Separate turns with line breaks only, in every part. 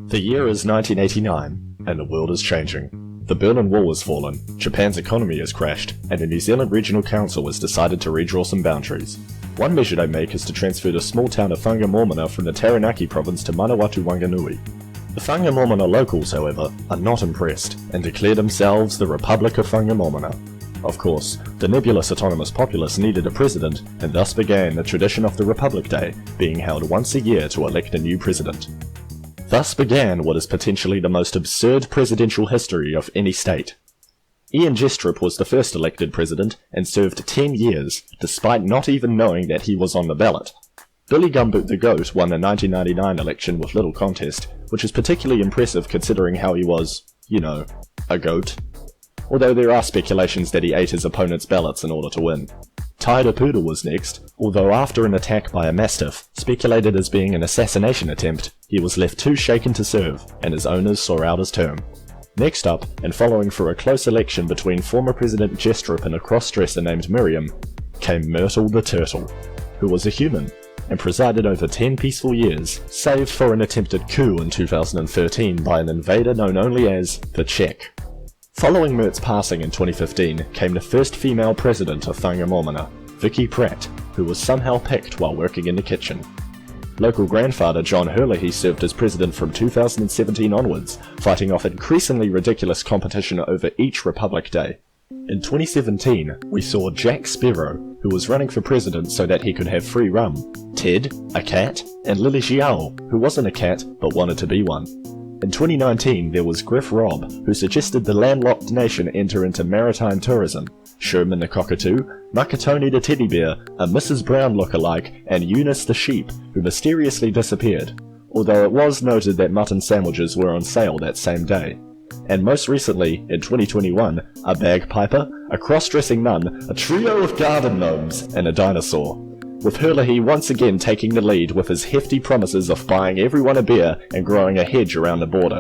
The year is 1989, and the world is changing. The Berlin Wall has fallen, Japan's economy has crashed, and the New Zealand Regional Council has decided to redraw some boundaries. One measure they make is to transfer the small town of Whangamomona from the Taranaki province to Manawatu Wanganui. The Whangamomona locals, however, are not impressed, and declare themselves the Republic of Whangamomona. Of course, the nebulous autonomous populace needed a president, and thus began the tradition of the Republic Day, being held once a year to elect a new president. Thus began what is potentially the most absurd presidential history of any state. Ian Jestrup was the first elected president and served 10 years, despite not even knowing that he was on the ballot. Billy Gumboot the Goat won the 1999 election with little contest, which is particularly impressive considering how he was, you know, a goat. Although there are speculations that he ate his opponent's ballots in order to win. Ty the Poodle was next, although after an attack by a mastiff, speculated as being an assassination attempt, he was left too shaken to serve, and his owners saw out his term. Next up, and following for a close election between former President Jestrup and a cross-dresser named Miriam, came Myrtle the Turtle, who was a human, and presided over 10 peaceful years, save for an attempted coup in 2013 by an invader known only as the Czech. Following Myrt's passing in 2015 came the first female president of Whangamomona, Vicky Pratt, who was somehow picked while working in the kitchen. Local grandfather John Herlihy served as president from 2017 onwards, fighting off increasingly ridiculous competition over each Republic Day. In 2017, we saw Jack Sparrow, who was running for president so that he could have free rum, Ted, a cat, and Lily Xiao, who wasn't a cat but wanted to be one. In 2019, there was Griff Robb, who suggested the landlocked nation enter into maritime tourism, Sherman the Cockatoo, Makatoni the Teddy Bear, a Mrs. Brown look-alike, and Eunice the Sheep, who mysteriously disappeared, although it was noted that mutton sandwiches were on sale that same day. And most recently, in 2021, a bagpiper, a cross-dressing nun, a trio of garden gnomes, and a dinosaur. With Herlihy once again taking the lead with his hefty promises of buying everyone a beer and growing a hedge around the border.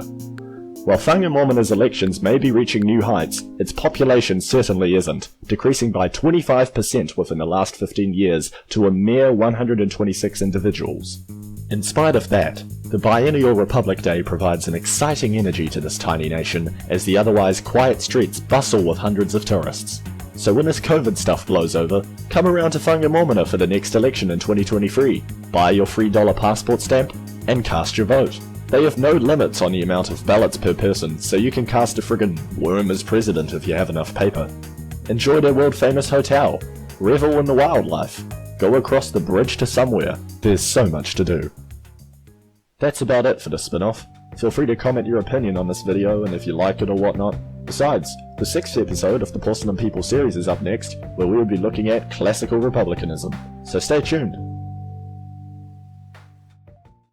While Whangamomona's elections may be reaching new heights, its population certainly isn't, decreasing by 25% within the last 15 years to a mere 126 individuals. In spite of that, the biennial Republic Day provides an exciting energy to this tiny nation as the otherwise quiet streets bustle with hundreds of tourists. So when this COVID stuff blows over, come around to Whangamomona for the next election in 2023, buy your free $1 passport stamp, and cast your vote. They have no limits on the amount of ballots per person, so you can cast a friggin' worm as president if you have enough paper. Enjoy their world famous hotel, revel in the wildlife, go across the bridge to somewhere, there's so much to do. That's about it for the spin-off. Feel free to comment your opinion on this video and if you like it or whatnot. Besides, the 6th episode of the Porcelain People series is up next, where we will be looking at classical republicanism, so stay tuned.